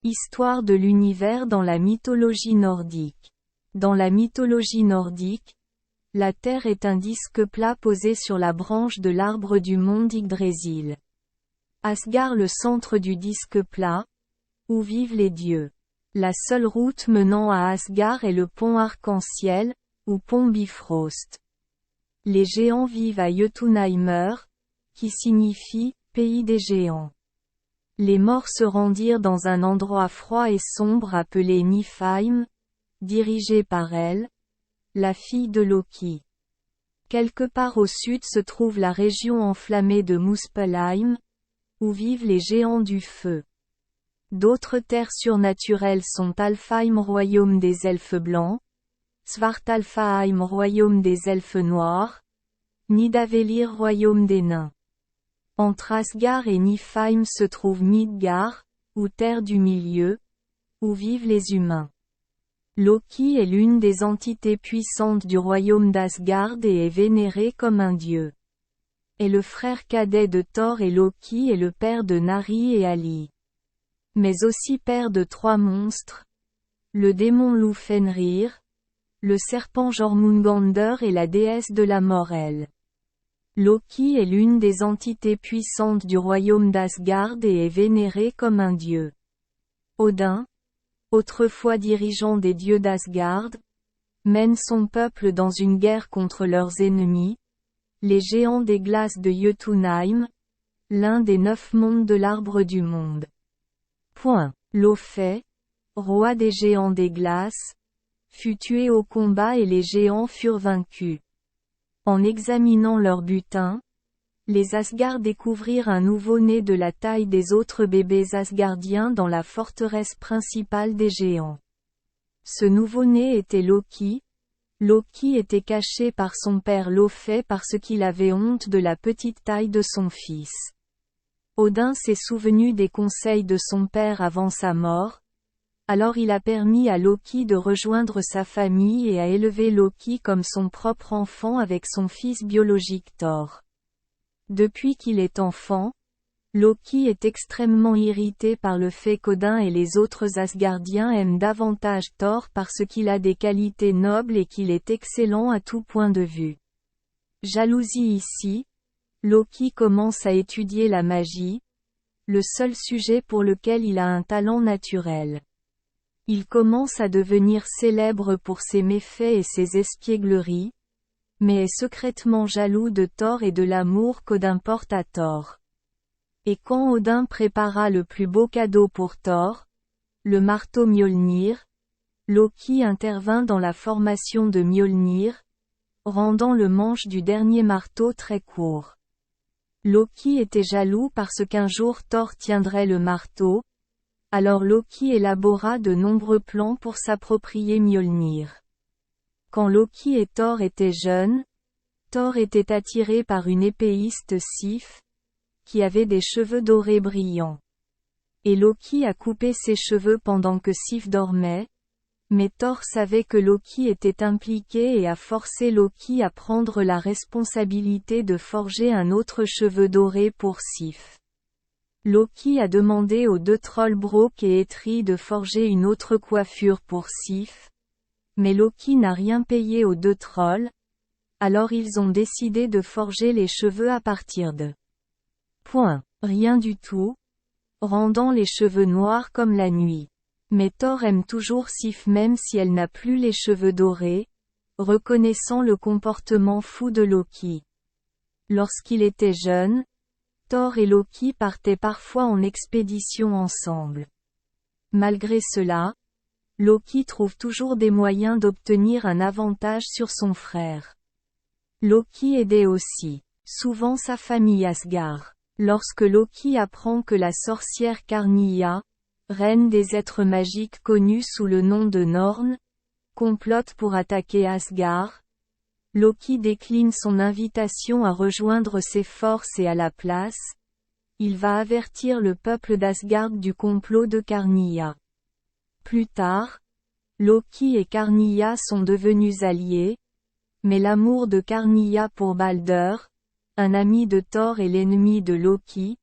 Histoire de l'univers dans la mythologie nordique. Dans la mythologie nordique, la Terre est un disque plat posé sur la branche de l'arbre du monde Yggdrasil. Asgard le centre du disque plat, où vivent les dieux. La seule route menant à Asgard est le pont arc-en-ciel, ou pont Bifrost. Les géants vivent à Jotunheimr, qui signifie « pays des géants ». Les morts se rendirent dans un endroit froid et sombre appelé Niflheim, dirigé par elle, la fille de Loki. Quelque part au sud se trouve la région enflammée de Muspelheim, où vivent les géants du feu. D'autres terres surnaturelles sont Alfheim, royaume des elfes blancs, Svartalfheim, royaume des elfes noirs, Nidavellir, royaume des nains. Entre Asgard et Niflheim se trouve Midgard, ou Terre du Milieu, où vivent les humains. Loki est l'une des entités puissantes du royaume d'Asgard et est vénéré comme un dieu. Est le frère cadet de Thor et Loki est le père de Nari et Ali. Mais aussi père de trois monstres, le démon loup Fenrir, le serpent Jormungandr et la déesse de la mort El. Loki est l'une des entités puissantes du royaume d'Asgard et est vénéré comme un dieu. Odin, autrefois dirigeant des dieux d'Asgard, mène son peuple dans une guerre contre leurs ennemis, les géants des glaces de Jotunheim, l'un des 9 mondes de l'arbre du monde. Lofé, roi des géants des glaces, fut tué au combat et les géants furent vaincus. En examinant leur butin, les Asgards découvrirent un nouveau-né de la taille des autres bébés asgardiens dans la forteresse principale des géants. Ce nouveau-né était Loki. Loki était caché par son père Lofé parce qu'il avait honte de la petite taille de son fils. Odin s'est souvenu des conseils de son père avant sa mort. Alors il a permis à Loki de rejoindre sa famille et a élevé Loki comme son propre enfant avec son fils biologique Thor. Depuis qu'il est enfant, Loki est extrêmement irrité par le fait qu'Odin et les autres Asgardiens aiment davantage Thor parce qu'il a des qualités nobles et qu'il est excellent à tout point de vue. Jalousie ici, Loki commence à étudier la magie, le seul sujet pour lequel il a un talent naturel. Il commence à devenir célèbre pour ses méfaits et ses espiègleries, mais est secrètement jaloux de Thor et de l'amour qu'Odin porte à Thor. Et quand Odin prépara le plus beau cadeau pour Thor, le marteau Mjolnir, Loki intervint dans la formation de Mjolnir, rendant le manche du dernier marteau très court. Loki était jaloux parce qu'un jour Thor tiendrait le marteau. Alors Loki élabora de nombreux plans pour s'approprier Mjolnir. Quand Loki et Thor étaient jeunes, Thor était attiré par une épéiste Sif, qui avait des cheveux dorés brillants. Et Loki a coupé ses cheveux pendant que Sif dormait, mais Thor savait que Loki était impliqué et a forcé Loki à prendre la responsabilité de forger un autre cheveu doré pour Sif. Loki a demandé aux 2 trolls Brok et Eitri de forger une autre coiffure pour Sif. Mais Loki n'a rien payé aux 2 trolls. Alors ils ont décidé de forger les cheveux à partir de rien du tout, rendant les cheveux noirs comme la nuit. Mais Thor aime toujours Sif même si elle n'a plus les cheveux dorés, reconnaissant le comportement fou de Loki. Lorsqu'il était jeune, Thor et Loki partaient parfois en expédition ensemble. Malgré cela, Loki trouve toujours des moyens d'obtenir un avantage sur son frère. Loki aidait aussi, souvent sa famille Asgard. Lorsque Loki apprend que la sorcière Karnia, reine des êtres magiques connue sous le nom de Norn, complote pour attaquer Asgard, Loki décline son invitation à rejoindre ses forces et à la place, il va avertir le peuple d'Asgard du complot de Karnia. Plus tard, Loki et Karnia sont devenus alliés, mais l'amour de Karnia pour Balder, un ami de Thor et l'ennemi de Loki,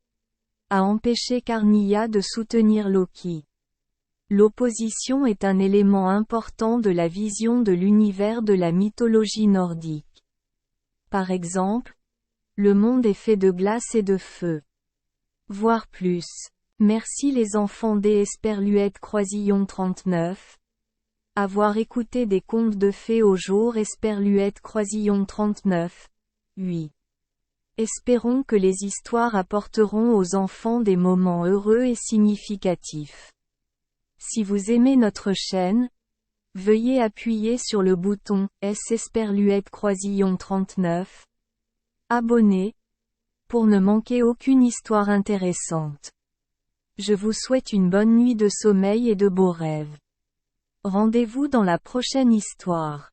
a empêché Karnia de soutenir Loki. L'opposition est un élément important de la vision de l'univers de la mythologie nordique. Par exemple, le monde est fait de glace et de feu. Voire plus. Merci les enfants des Esperluette Croisillon 39. Avoir écouté des contes de fées au jour Esperluette Croisillon 39. Oui. Espérons que les histoires apporteront aux enfants des moments heureux et significatifs. Si vous aimez notre chaîne, veuillez appuyer sur le bouton S Esperluette Croisillon 39. Abonner, pour ne manquer aucune histoire intéressante. Je vous souhaite une bonne nuit de sommeil et de beaux rêves. Rendez-vous dans la prochaine histoire.